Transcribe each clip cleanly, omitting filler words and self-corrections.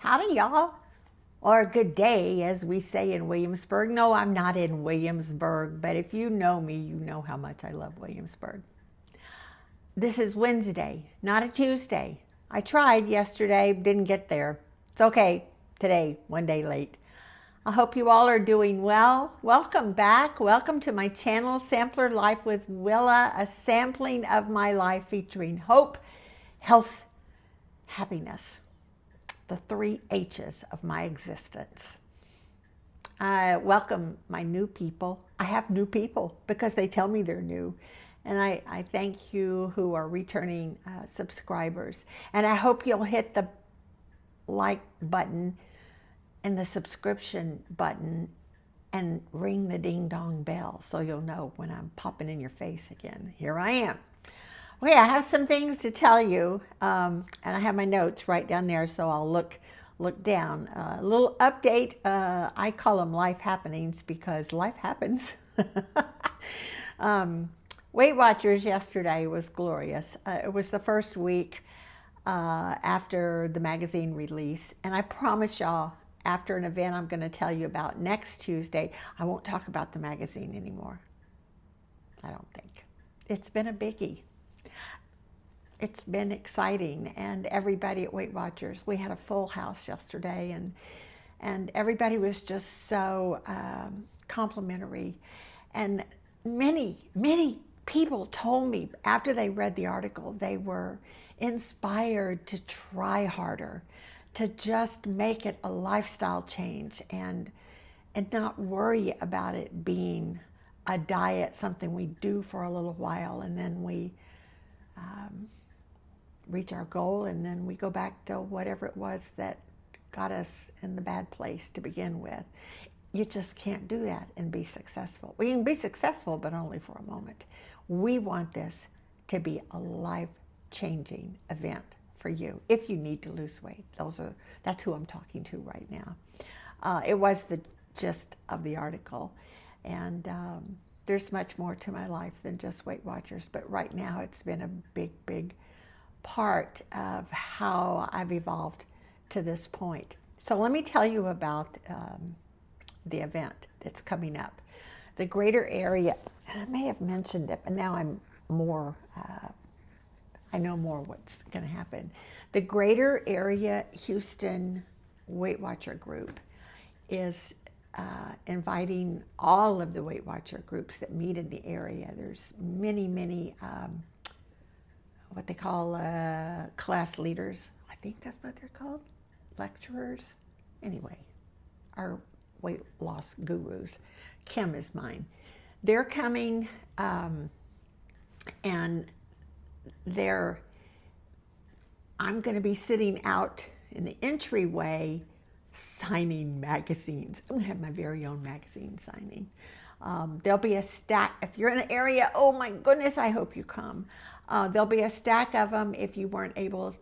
Howdy, y'all. Or good day, as we say in Williamsburg. No, I'm not in Williamsburg, but if you know me, you know how much I love Williamsburg. This is Wednesday, not a Tuesday. I tried yesterday, didn't get there. It's okay. Today, one day late. I hope you all are doing well. Welcome back. Welcome to my channel, Sampler Life with Willa, a sampling of my life featuring hope, health, happiness, the three H's of my existence. I welcome my new people. I have new people because they tell me they're new. And I thank you who are returning subscribers. And I hope you'll hit the like button and the subscription button and ring the ding dong bell so you'll know when I'm popping in your face again. Here I am. Okay, I have some things to tell you, and I have my notes right down there, so I'll look down. A little update. I call them life happenings because life happens. Weight Watchers yesterday was glorious. It was the first week after the magazine release, and I promise y'all, after an event I'm going to tell you about next Tuesday, I won't talk about the magazine anymore. I don't think. It's been a biggie. It's been exciting, and everybody at Weight Watchers, we had a full house yesterday, and everybody was just so complimentary. And many people told me after they read the article they were inspired to try harder, to just make it a lifestyle change and not worry about it being a diet, something we do for a little while and then we reach our goal and then we go back to whatever it was that got us in the bad place to begin with. You just can't do that and be successful. We can be successful, but only for a moment. We want this to be a life-changing event for you if you need to lose weight. That's who I'm talking to right now. It was the gist of the article, and there's much more to my life than just Weight Watchers, but right now it's been a big part of how I've evolved to this point. So let me tell you about the event that's coming up. The greater area, and I may have mentioned it, but now I'm more, I know more what's going to happen. The greater area Houston Weight Watcher group is inviting all of the Weight Watcher groups that meet in the area. There's many what they call class leaders. I think that's what they're called, lecturers. Anyway, our weight loss gurus. Kim is mine. They're coming, and I'm going to be sitting out in the entryway signing magazines. I'm going to have my very own magazine signing. There'll be a stack. If you're in the area, oh my goodness, I hope you come. There'll be a stack of them if you weren't able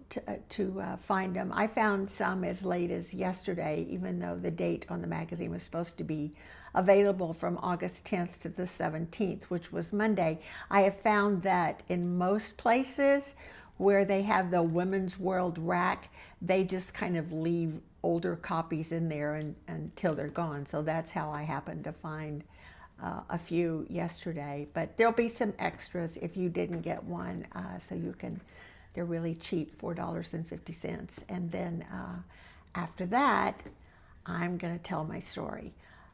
to find them. I found some as late as yesterday, even though the date on the magazine was supposed to be available from August 10th to the 17th, which was Monday. I have found that in most places where they have the Women's World rack, they just kind of leave older copies in there until they're gone. So that's how I happened to find a few yesterday, but there'll be some extras if you didn't get one, so you can, they're really cheap, $4.50. And then after that, I'm going to tell my story.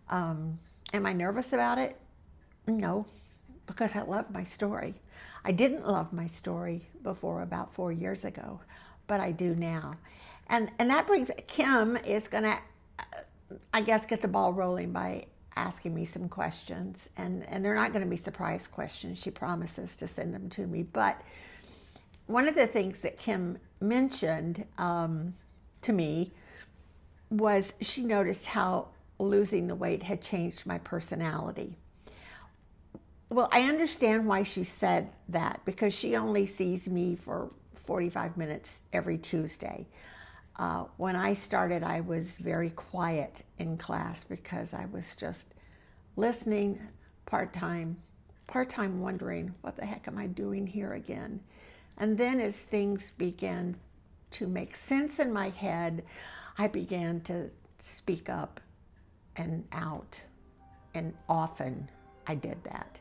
Am I nervous about it? No, because I love my story. I didn't love my story before about 4 years ago, but I do now. And that brings, Kim is going to, I guess, get the ball rolling by asking me some questions, and they're not going to be surprise questions. She promises to send them to me. But one of the things that Kim mentioned to me was she noticed how losing the weight had changed my personality. Well, I understand why she said that, because she only sees me for 45 minutes every Tuesday. When I started, I was very quiet in class because I was just listening part-time wondering, what the heck am I doing here again? And then as things began to make sense in my head, I began to speak up and out, and often I did that.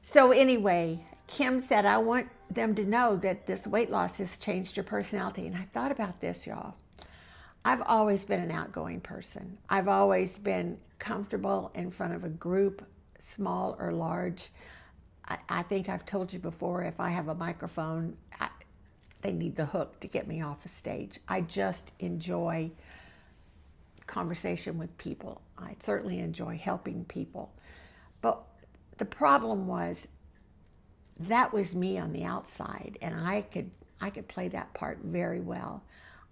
So anyway, Kim said, I want them to know that this weight loss has changed your personality. And I thought about this, y'all. I've always been an outgoing person. I've always been comfortable in front of a group, small or large. I think I've told you before, if I have a microphone, they need the hook to get me off a stage. I just enjoy conversation with people. I certainly enjoy helping people. But the problem was that was me on the outside, and I could play that part very well.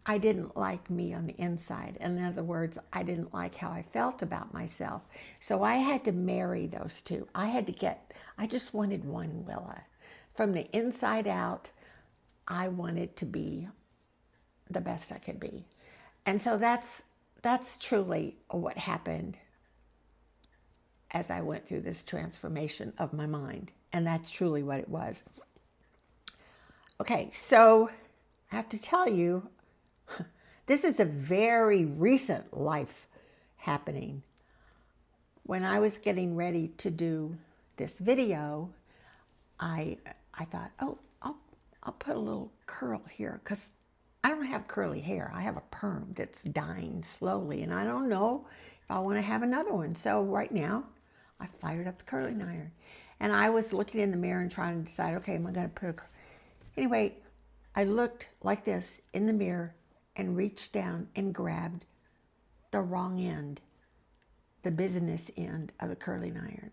I didn't like me on the inside. In other words, I didn't like how I felt about myself. So I had to marry those two. I just wanted one Willa. From the inside out, I wanted to be the best I could be. And so that's truly what happened as I went through this transformation of my mind. And that's truly what it was. Okay, so I have to tell you, this is a very recent life happening. When I was getting ready to do this video, I thought, oh, I'll put a little curl here, because I don't have curly hair. I have a perm that's dying slowly, and I don't know if I want to have another one. So right now, I fired up the curling iron. And I was looking in the mirror and trying to decide, okay, am I going to put a... Anyway, I looked like this in the mirror and reached down and grabbed the wrong end, the business end of the curling iron.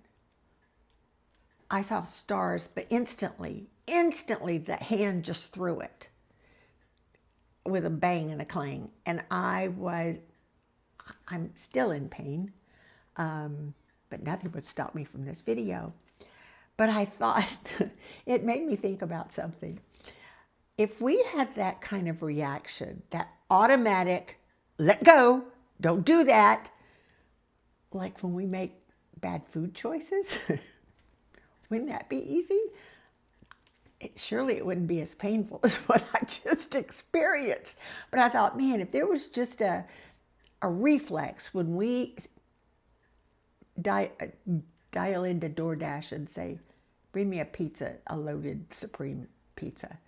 I saw stars, but instantly the hand just threw it with a bang and a clang. And I'm still in pain, but nothing would stop me from this video. But I thought, it made me think about something. If we had that kind of reaction, that automatic, let go, don't do that, like when we make bad food choices, wouldn't that be easy? Surely it wouldn't be as painful as what I just experienced. But I thought, man, if there was just a reflex when we dial into DoorDash and say, bring me a pizza, a loaded supreme pizza.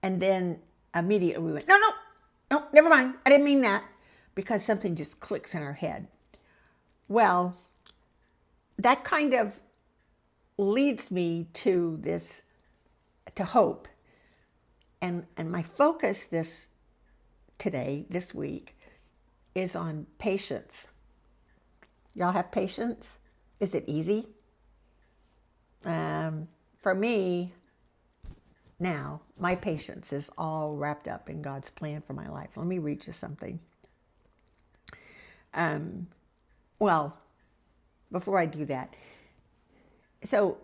And then immediately we went, no, never mind. I didn't mean that, because something just clicks in our head. Well, that kind of leads me to hope. And my focus this week is on patience. Y'all have patience? Is it easy? For me, now, my patience is all wrapped up in God's plan for my life. Let me read you something. Well, before I do that, so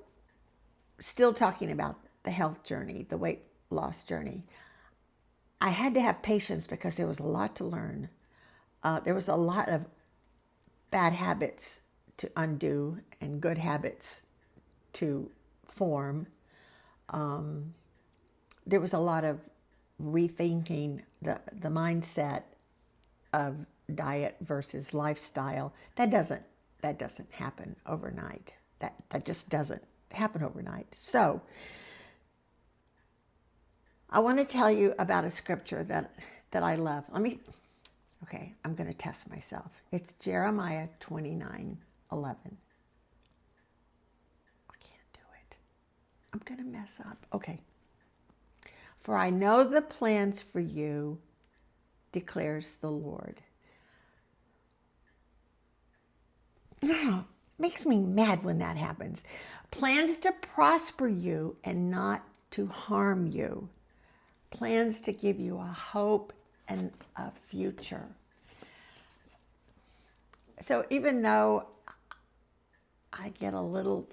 still talking about the health journey, the weight loss journey, I had to have patience because there was a lot to learn. There was a lot of bad habits to undo and good habits to form. There was a lot of rethinking the mindset of diet versus lifestyle. That doesn't happen overnight. That just doesn't happen overnight. So I want to tell you about a scripture that I love. I'm going to test myself. It's Jeremiah 29:11. I can't do it. I'm going to mess up. Okay. For I know the plans for you, declares the Lord. Makes me mad when that happens. Plans to prosper you and not to harm you. Plans to give you a hope and a future. So even though I get a little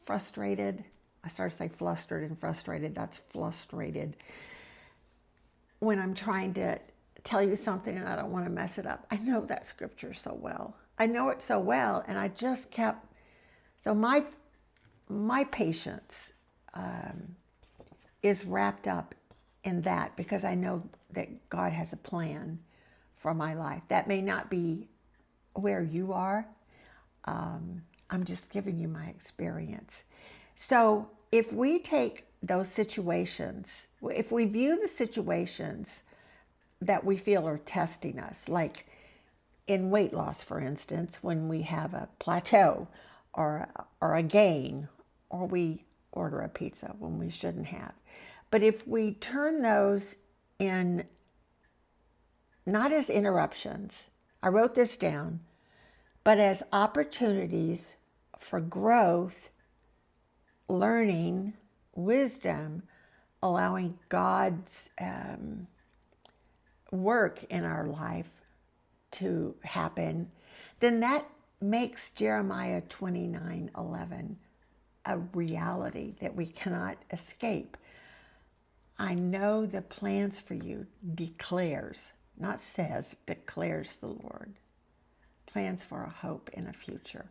frustrated, I started to say flustered and frustrated, that's frustrated, when I'm trying to tell you something and I don't want to mess it up. I know that scripture so well. I know it so well, and I just kept, so my patience is wrapped up in that because I know that God has a plan for my life. That may not be where you are. I'm just giving you my experience. So if we take those situations, if we view the situations that we feel are testing us, like in weight loss, for instance, when we have a plateau or a gain, or we order a pizza when we shouldn't have. But if we turn those in not as interruptions, I wrote this down, but as opportunities for growth, learning, wisdom, allowing God's work in our life to happen, then that makes Jeremiah 29:11 a reality that we cannot escape. I know the plans for you, declares, not says, declares the Lord. Plans for a hope and a future.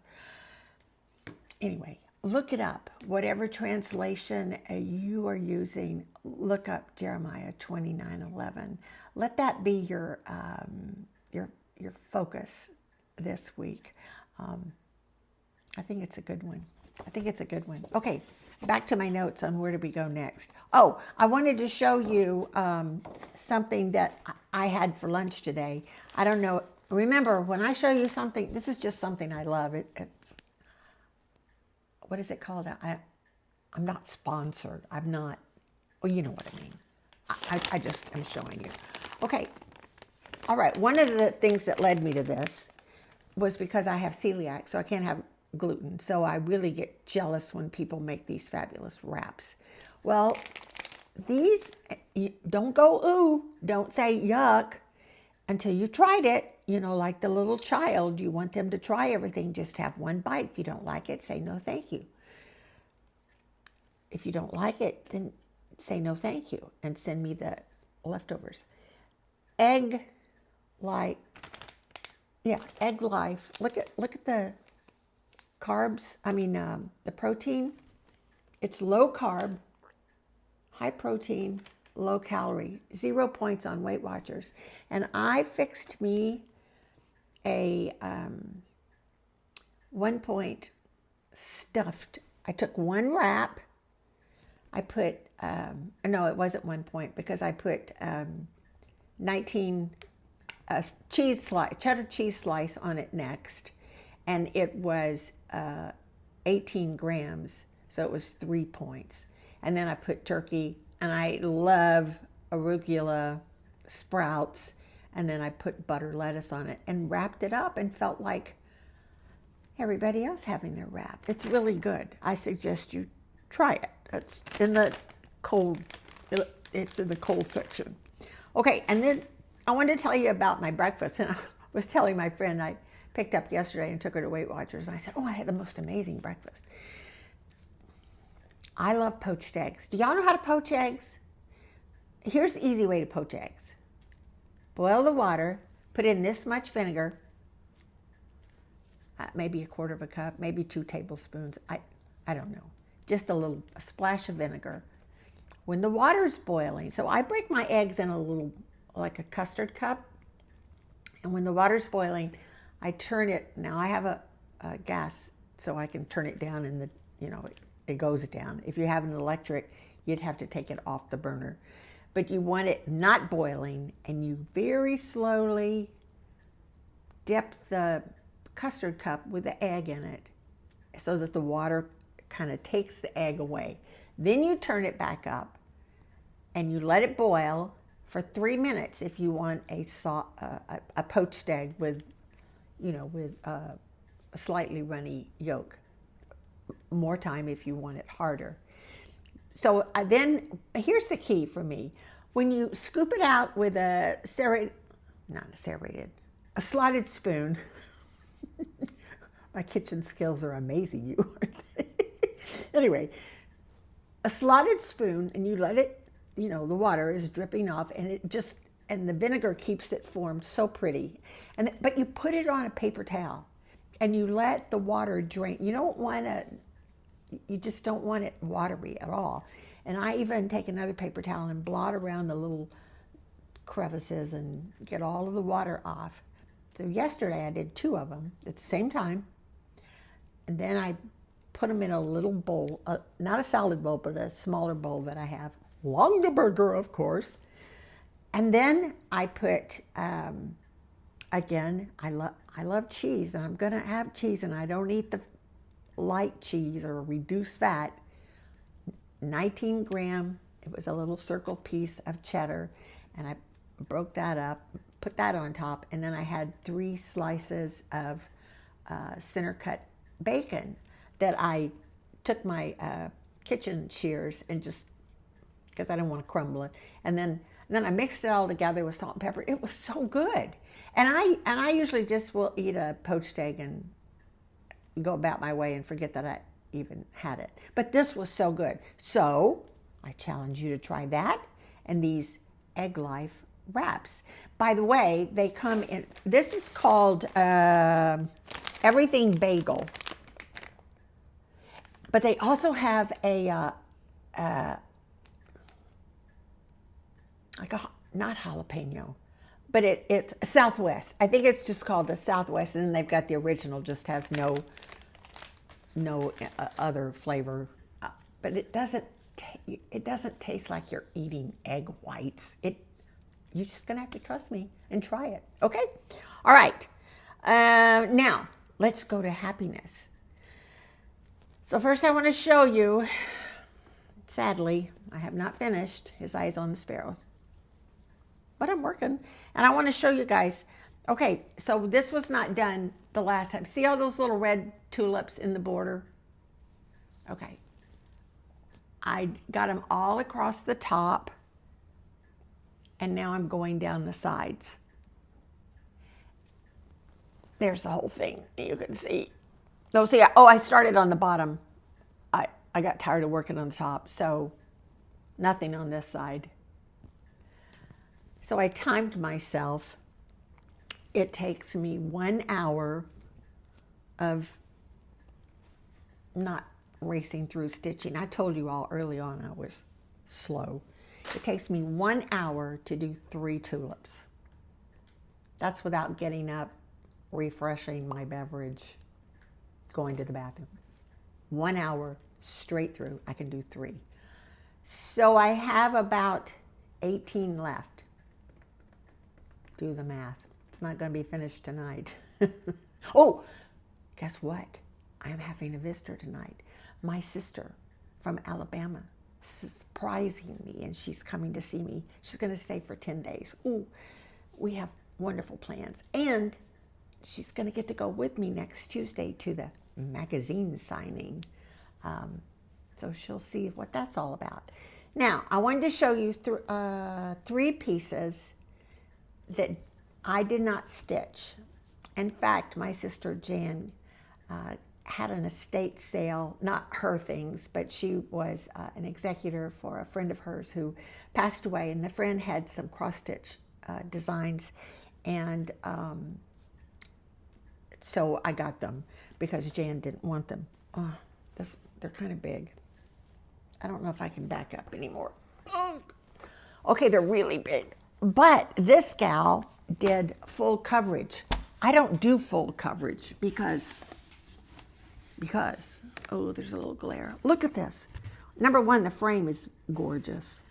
Anyway, look it up. Whatever translation you are using, look up Jeremiah 29:11. Let that be your focus this week. I think it's a good one. Okay, back to my notes on where do we go next. Oh, I wanted to show you something that I had for lunch today. I don't know. Remember, when I show you something, this is just something I love. It's what is it called? I'm not sponsored. I'm not, well, you know what I mean. I just am showing you. Okay. All right. One of the things that led me to this was because I have celiac, so I can't have gluten. So I really get jealous when people make these fabulous wraps. Well, these, don't go ooh, don't say yuck until you tried it. You know, like the little child, you want them to try everything. Just have one bite. If you don't like it, say no thank you. If you don't like it, then say no thank you and send me the leftovers. Egg Life. Look at the carbs. The protein. It's low carb, high protein, low calorie. 0 points on Weight Watchers. And I fixed me a 1 point stuffed. I took one wrap. I put, no, it wasn't 1 point because I put 19 cheddar cheese slice on it next. And it was 18 grams. So it was 3 points. And then I put turkey, and I love arugula sprouts. And then I put butter lettuce on it and wrapped it up and felt like everybody else having their wrap. It's really good. I suggest you try it. It's in the cold section. Okay, and then I wanted to tell you about my breakfast. And I was telling my friend I picked up yesterday and took her to Weight Watchers. And I said, oh, I had the most amazing breakfast. I love poached eggs. Do y'all know how to poach eggs? Here's the easy way to poach eggs. Boil the water, put in this much vinegar, maybe a quarter of a cup, maybe 2 tablespoons. I don't know. Just a splash of vinegar. When the water's boiling, so I break my eggs in a little, like a custard cup. And when the water's boiling, I turn it. Now I have a gas, so I can turn it down and it goes down. If you have an electric, you'd have to take it off the burner. But you want it not boiling, and you very slowly dip the custard cup with the egg in it so that the water kind of takes the egg away. Then you turn it back up and you let it boil for 3 minutes if you want a poached egg with a slightly runny yolk. More time if you want it harder. So then here's the key for me. When you scoop it out with a slotted spoon. My kitchen skills are amazing, you. Anyway, a slotted spoon, and you let it, the water is dripping off, and and the vinegar keeps it formed so pretty. But you put it on a paper towel, and you let the water drain. You just don't want it watery at all. And I even take another paper towel and blot around the little crevices and get all of the water off. So yesterday I did 2 of them at the same time. And then I put them in a little bowl, not a salad bowl, but a smaller bowl that I have. Longaburger, of course. And then I put, again, I love cheese, and I'm going to have cheese, and I don't eat the light cheese or reduced fat. 19 gram, it was a little circle piece of cheddar, and I broke that up, put that on top, and then I had 3 slices of center cut bacon that I took my kitchen shears and just, because I didn't want to crumble it, and then I mixed it all together with salt and pepper. It was so good. And I usually just will eat a poached egg and go about my way and forget that I even had it. But this was so good. So I challenge you to try that and these Egg Life wraps. By the way, they come in, this is called Everything Bagel. But they also have like not jalapeno, but it's Southwest. I think it's just called the Southwest, and then they've got the original, just has no other flavor. But it doesn't taste like you're eating egg whites. You're just gonna have to trust me and try it. Okay, all right. Now let's go to happiness. So first I want to show you, sadly, I have not finished His Eyes on the Sparrow, but I'm working, and I want to show you guys. Okay, so this was not done the last time. See all those little red tulips in the border? Okay, I got them all across the top, and now I'm going down the sides. There's the whole thing, you can see. No, see, I started on the bottom. I got tired of working on the top, so nothing on this side. So I timed myself. It takes me 1 hour of not racing through stitching. I told you all early on I was slow. It takes me 1 hour to do 3 tulips. That's without getting up, refreshing my beverage, going to the bathroom. 1 hour straight through, I can do 3. So I have about 18 left. Do the math. It's not going to be finished tonight. Oh, guess what? I'm having a visitor tonight. My sister from Alabama, surprising me, and she's coming to see me. She's going to stay for 10 days. Ooh, we have wonderful plans. And she's going to get to go with me next Tuesday to the magazine signing. So she'll see what that's all about. Now, I wanted to show you 3 pieces that I did not stitch. In fact, my sister Jan had an estate sale, not her things, but she was an executor for a friend of hers who passed away, and the friend had some cross-stitch designs, and so I got them because Jan didn't want them. They're kind of big. I don't know if I can back up anymore. Okay, they're really big. But this gal did full coverage. I don't do full coverage because, oh, there's a little glare. Look at this. Number one, the frame is gorgeous.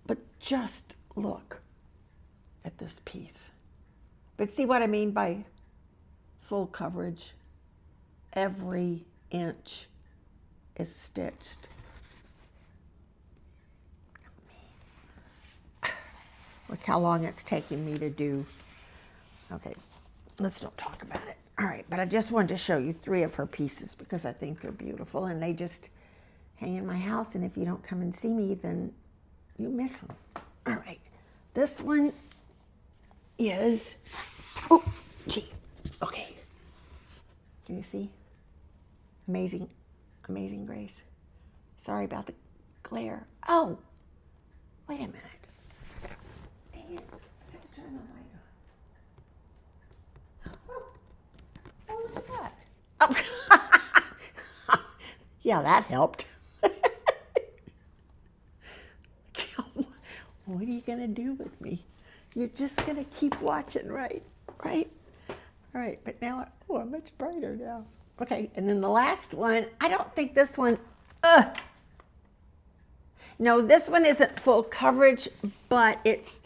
But just look at this piece. But see what I mean by full coverage? Every inch is stitched. Look how long it's taking me to do. Okay, let's don't talk about it. All right, but I just wanted to show you 3 of her pieces because I think they're beautiful, and they just hang in my house, and if you don't come and see me, then you miss them. All right, this one is, oh, gee, okay. Can you see? Amazing, Amazing Grace. Sorry about the glare. Oh, wait a minute. Dang it, let's turn the light on. Oh, look at that. Oh. Yeah, that helped. what are you going to do with me? You're just going to keep watching, right? Right? All right, but now, oh, I'm much brighter now. Okay, and then the last one, I don't think this one, no, this one isn't full coverage, but it's,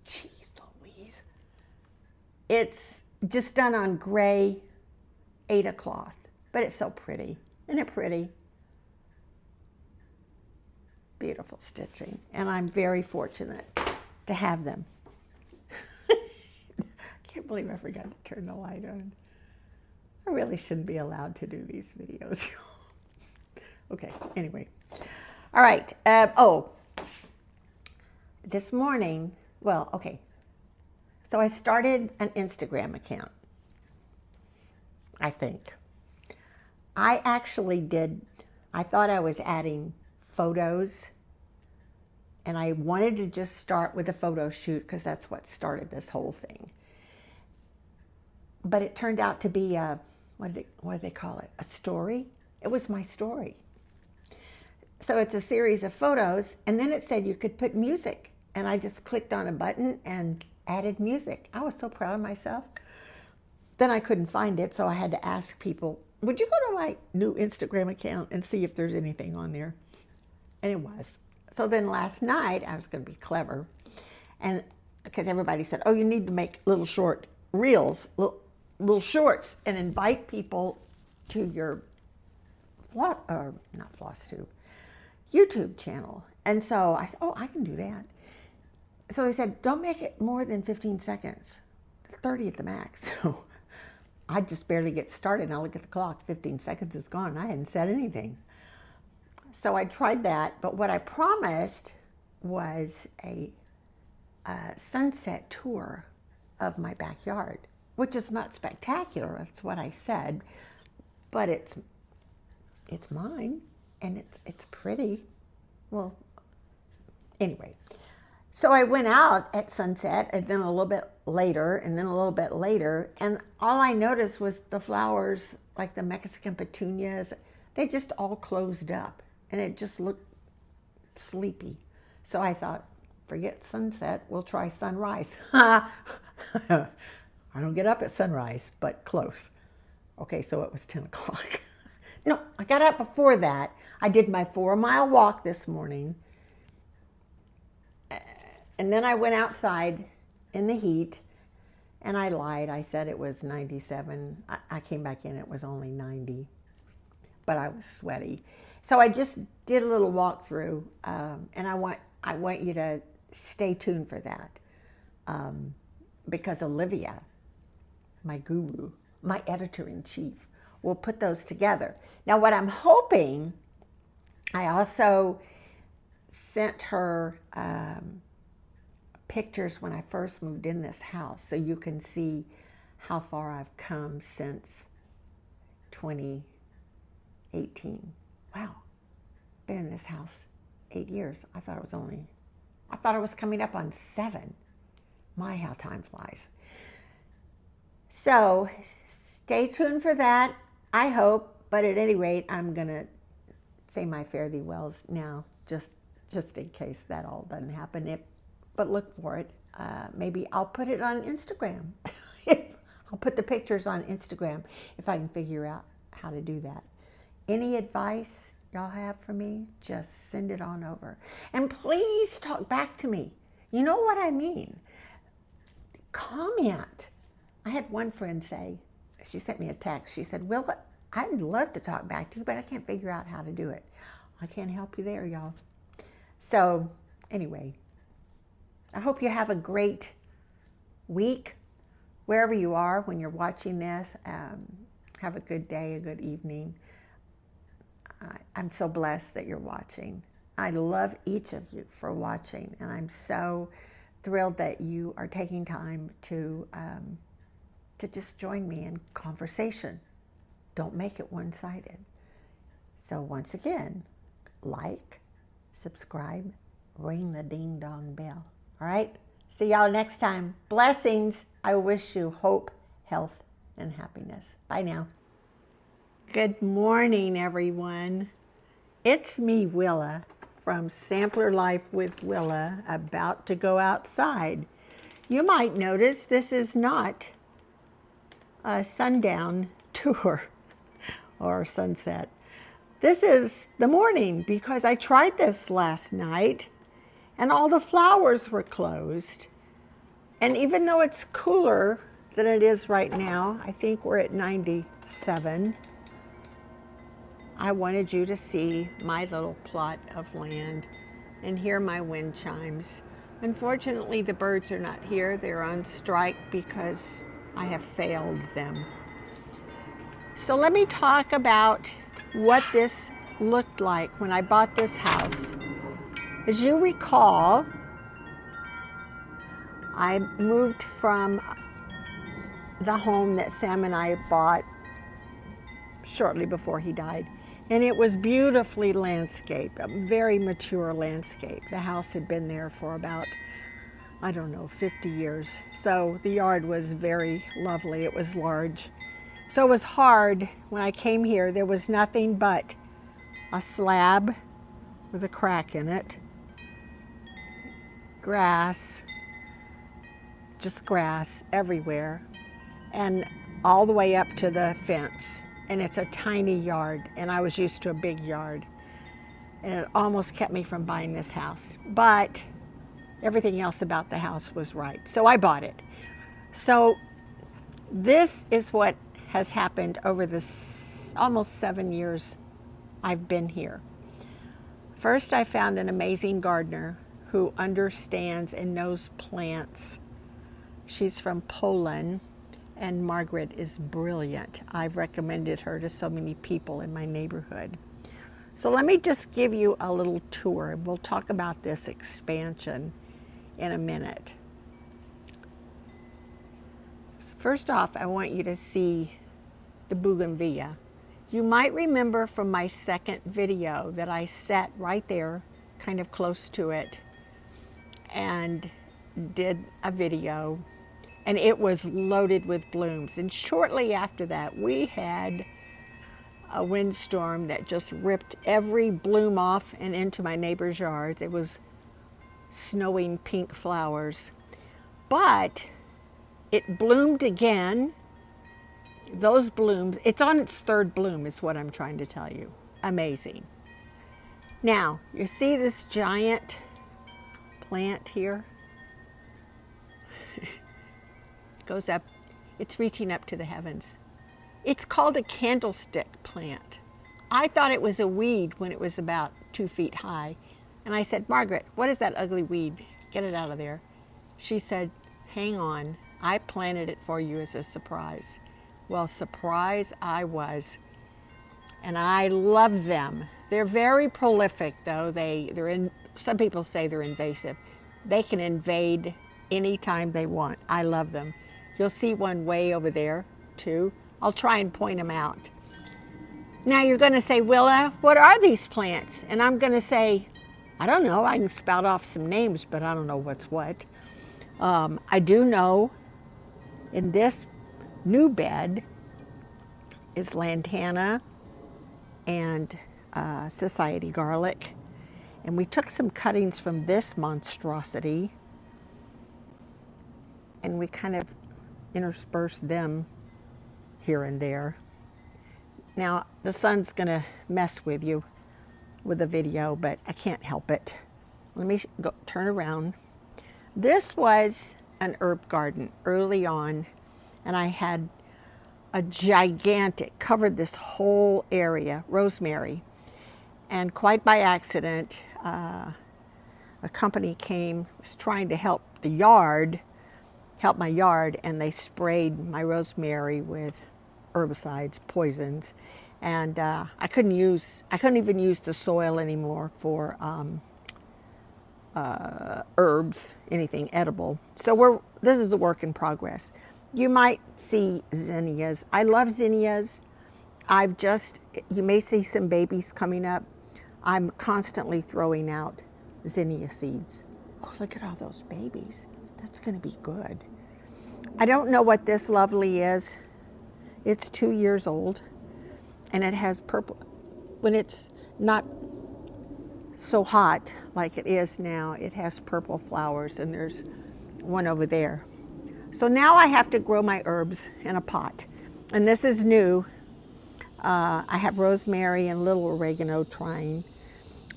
geez Louise, it's just done on gray Aida cloth, but it's so pretty. Isn't it pretty? Beautiful stitching, and I'm very fortunate to have them. I can't believe I forgot to turn the light on. I really shouldn't be allowed to do these videos. Okay, anyway. All right, this morning, well, okay. So I started an Instagram account, I think. I actually did, I thought I was adding photos, and I wanted to just start with a photo shoot because that's what started this whole thing. But it turned out to be a, what do they call it? A story? It was my story. So it's a series of photos, and then it said you could put music, and I just clicked on a button and added music. I was so proud of myself. Then I couldn't find it, so I had to ask people, would you go to my new Instagram account and see if there's anything on there? And it was. So then last night, I was going to be clever, and because everybody said, oh, you need to make little short reels, little shorts, and invite people to your YouTube channel. And so I said, oh, I can do that. So they said, don't make it more than 15 seconds, 30 at the max. So I just barely get started, and I look at the clock, 15 seconds is gone. I hadn't said anything. So I tried that, but what I promised was a sunset tour of my backyard, which is not spectacular, that's what I said, but it's mine, and it's pretty. Well, anyway, so I went out at sunset, and then a little bit later, and then a little bit later, and all I noticed was the flowers, like the Mexican petunias, they just all closed up, and it just looked sleepy. So I thought, forget sunset, we'll try sunrise. I don't get up at sunrise, but close. Okay, so it was 10 o'clock. No, I got up before that. I did my 4-mile walk this morning. And then I went outside in the heat, and I lied. I said it was 97. I came back in, it was only 90, but I was sweaty. So I just did a little walkthrough, and I want you to stay tuned for that, because Olivia, my guru, my editor-in-chief, will put those together. Now, what I'm hoping, I also sent her pictures when I first moved in this house, so you can see how far I've come since 2018. Wow, been in this house 8 years. I thought it was coming up on 7. My, how time flies. So stay tuned for that, I hope, but at any rate, I'm gonna say my fare thee wells now, just in case that all doesn't happen. But look for it. Maybe I'll put it on Instagram. I'll put the pictures on Instagram if I can figure out how to do that. Any advice y'all have for me, just send it on over. And please talk back to me. You know what I mean. Comment. I had one friend say, she sent me a text. She said, Will, I'd love to talk back to you, but I can't figure out how to do it. I can't help you there, y'all. So anyway, I hope you have a great week, wherever you are when you're watching this. Have a good day, a good evening. I'm so blessed that you're watching. I love each of you for watching, and I'm so thrilled that you are taking time to just join me in conversation. Don't make it one-sided. So once again, like, subscribe, ring the ding-dong bell. All right? See y'all next time. Blessings. I wish you hope, health, and happiness. Bye now. Good morning, everyone. It's me, Willa, from Sampler Life with Willa, about to go outside. You might notice this is not a sundown tour or sunset. This is the morning because I tried this last night and all the flowers were closed. And even though it's cooler than it is right now, I think we're at 97, I wanted you to see my little plot of land and hear my wind chimes. Unfortunately, the birds are not here. They're on strike because I have failed them. So let me talk about what this looked like when I bought this house. As you recall, I moved from the home that Sam and I bought shortly before he died. And it was beautifully landscaped, a very mature landscape. The house had been there for about, I don't know, 50 years. So the yard was very lovely. It was large. So it was hard when I came here. There was nothing but a slab with a crack in it, grass, just grass everywhere, and all the way up to the fence. And it's a tiny yard, and I was used to a big yard. And it almost kept me from buying this house. But everything else about the house was right. So I bought it. So this is what has happened over this almost 7 years I've been here. First, I found an amazing gardener who understands and knows plants. She's from Poland. And Margaret is brilliant. I've recommended her to so many people in my neighborhood. So let me just give you a little tour. We'll talk about this expansion in a minute. First off, I want you to see the bougainvillea. You might remember from my second video that I sat right there, kind of close to it, and did a video. And it was loaded with blooms. And shortly after that, we had a windstorm that just ripped every bloom off and into my neighbor's yards. It was snowing pink flowers. But it bloomed again. Those blooms, it's on its third bloom is what I'm trying to tell you. Amazing. Now, you see this giant plant here? Goes up, it's reaching up to the heavens. It's called a candlestick plant. I thought it was a weed when it was about 2 feet high. And I said, Margaret, what is that ugly weed? Get it out of there. She said, hang on, I planted it for you as a surprise. Well, surprise I was. And I love them. They're very prolific though. Some people say they're invasive. They can invade anytime they want. I love them. You'll see one way over there, too. I'll try and point them out. Now you're going to say, Willa, what are these plants? And I'm going to say, I don't know. I can spout off some names, but I don't know what's what. I do know in this new bed is lantana and society garlic. And we took some cuttings from this monstrosity and we kind of intersperse them here and there. Now, the sun's gonna mess with you with the video, but I can't help it. Let me turn around. This was an herb garden early on, and I had a gigantic, covered this whole area, rosemary. And quite by accident, a company came, was trying to help my yard, and they sprayed my rosemary with herbicides, poisons, and I couldn't even use the soil anymore for herbs, anything edible. So this is a work in progress. You might see zinnias. I love zinnias. You may see some babies coming up. I'm constantly throwing out zinnia seeds. Oh, look at all those babies. That's going to be good. I don't know what this lovely is. It's 2 years old, and it has purple. When it's not so hot like it is now, it has purple flowers, and there's one over there. So now I have to grow my herbs in a pot. And this is new. I have rosemary and little oregano trying,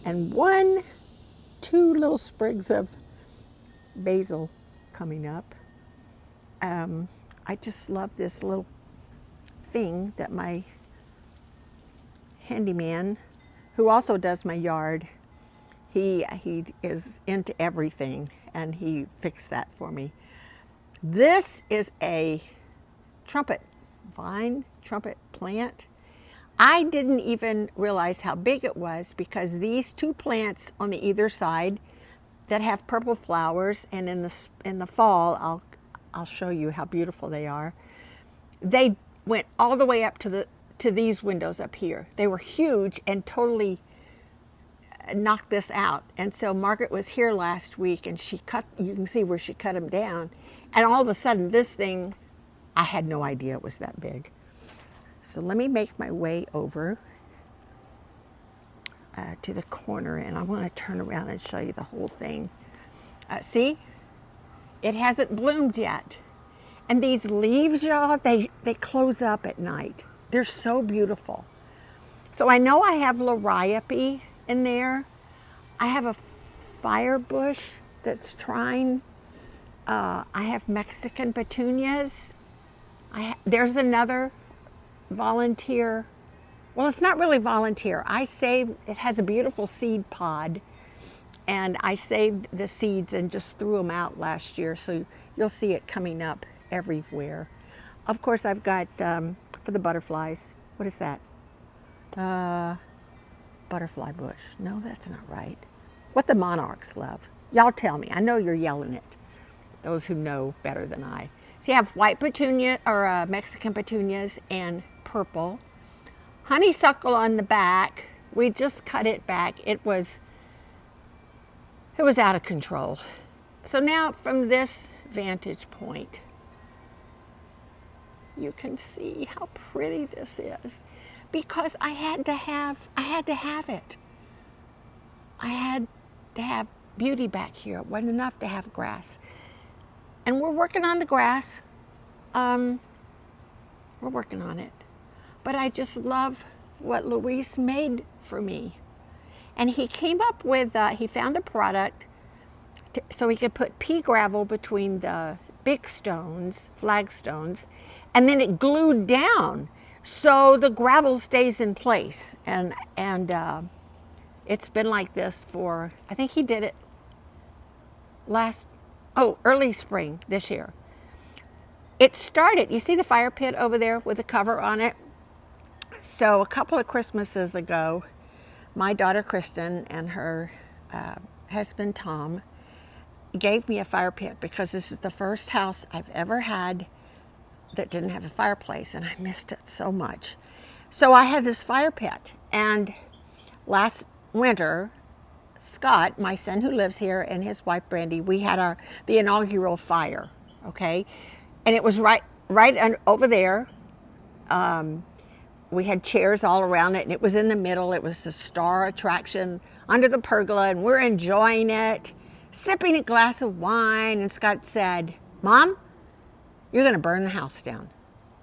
and two little sprigs of basil coming up. I just love this little thing that my handyman, who also does my yard, he is into everything, and he fixed that for me. This is a vine trumpet plant. I didn't even realize how big it was, because these two plants on the either side that have purple flowers, and in the fall I'll show you how beautiful they are. They went all the way up to these windows up here. They were huge and totally knocked this out. And so Margaret was here last week, and you can see where she cut them down. And all of a sudden, this thing, I had no idea it was that big. So let me make my way over to the corner, and I want to turn around and show you the whole thing. See, it hasn't bloomed yet. And these leaves, y'all, they close up at night. They're so beautiful. So I know I have liriope in there. I have a fire bush that's trying. I have Mexican petunias. There's another volunteer. Well, it's not really volunteer. It has a beautiful seed pod, and I saved the seeds and just threw them out last year, so you'll see it coming up everywhere. Of course, I've got, for the butterflies, what is that? Butterfly bush. No, that's not right. What the monarchs love. Y'all tell me. I know you're yelling it. Those who know better than I. So you have white petunia, or Mexican petunias, and purple. Honeysuckle on the back. We just cut it back. It was out of control. So now from this vantage point, you can see how pretty this is, because I had to have it. I had to have beauty back here. It wasn't enough to have grass. And we're working on the grass. We're working on it. But I just love what Luis made for me. And he came up with, he found a product so he could put pea gravel between the big stones, flagstones, and then it glued down so the gravel stays in place. And it's been like this for, I think he did it early spring this year. It started, you see the fire pit over there with the cover on it? So a couple of Christmases ago, my daughter Kristen and her husband Tom gave me a fire pit, because this is the first house I've ever had that didn't have a fireplace, and I missed it so much. So I had this fire pit, and last winter, Scott, my son who lives here, and his wife Brandy, we had the inaugural fire, okay? And it was right over there. We had chairs all around it, and it was in the middle. It was the star attraction under the pergola, and we're enjoying it, sipping a glass of wine. And Scott said, "Mom, you're going to burn the house down.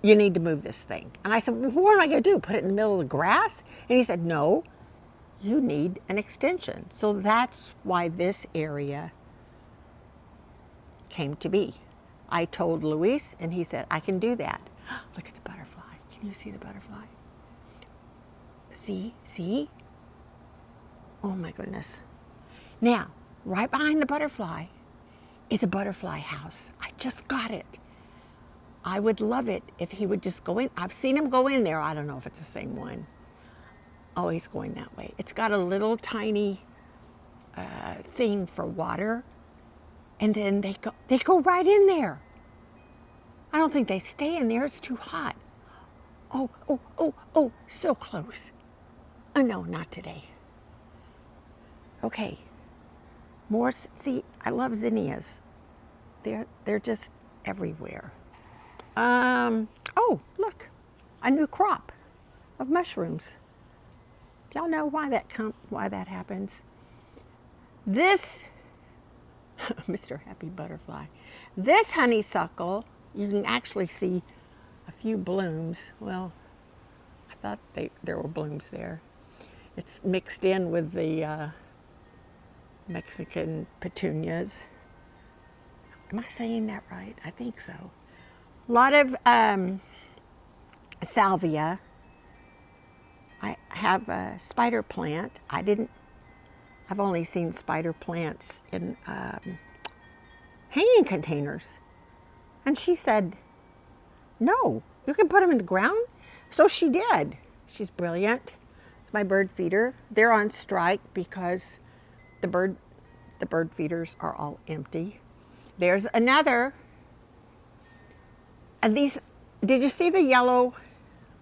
You need to move this thing." And I said, "Well, what am I going to do? Put it in the middle of the grass?" And he said, "No, you need an extension." So that's why this area came to be. I told Luis, and he said, "I can do that." Look at the butterfly. Can you see the butterfly? See? Oh my goodness. Now, right behind the butterfly is a butterfly house. I just got it. I would love it if he would just go in. I've seen him go in there. I don't know if it's the same one. Oh, he's going that way. It's got a little tiny thing for water, and then they go right in there. I don't think they stay in there. It's too hot. Oh, so close. Oh, no, not today. Okay. More, see, I love zinnias. They're just everywhere. Oh, look, a new crop of mushrooms. Y'all know why that happens? This, Mr. Happy Butterfly, this honeysuckle, you can actually see a few blooms. Well, I thought there were blooms there. It's mixed in with the Mexican petunias. Am I saying that right? I think so. A lot of salvia. I have a spider plant. I've only seen spider plants in hanging containers. And she said, no, you can put them in the ground. So she did. She's brilliant. It's my bird feeder. They're on strike because the bird feeders are all empty. There's another. And these, did you see the yellow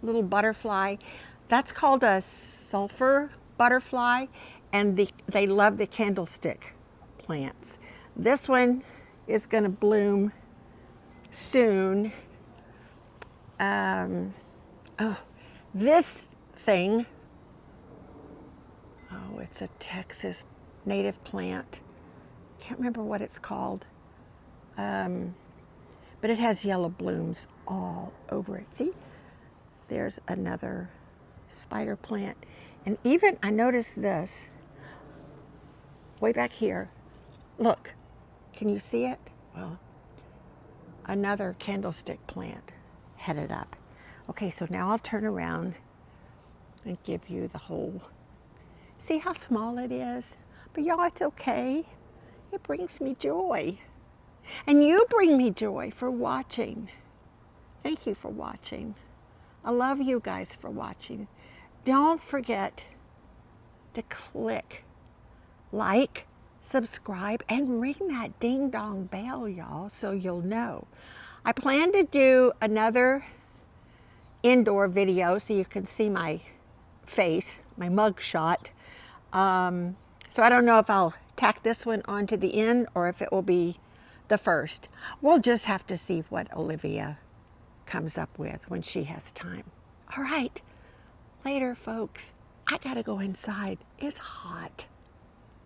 little butterfly? That's called a sulfur butterfly, and they love the candlestick plants. This one is going to bloom soon. This thing, oh, it's a Texas native plant. Can't remember what it's called. But it has yellow blooms all over it. See, there's another spider plant. And even, I noticed this, way back here. Look, can you see it? Well, another candlestick plant headed up. Okay, so now I'll turn around and give you the whole, see how small it is? But y'all, it's okay. It brings me joy. And you bring me joy for watching. Thank you for watching. I love you guys for watching. Don't forget to click like, subscribe, and ring that ding dong bell, y'all, so you'll know. I plan to do another indoor video so you can see my face, my mug shot. So I don't know if I'll tack this one onto the end or if it will be the first. We'll just have to see what Olivia comes up with when she has time. All right, later folks. I gotta go inside. It's hot.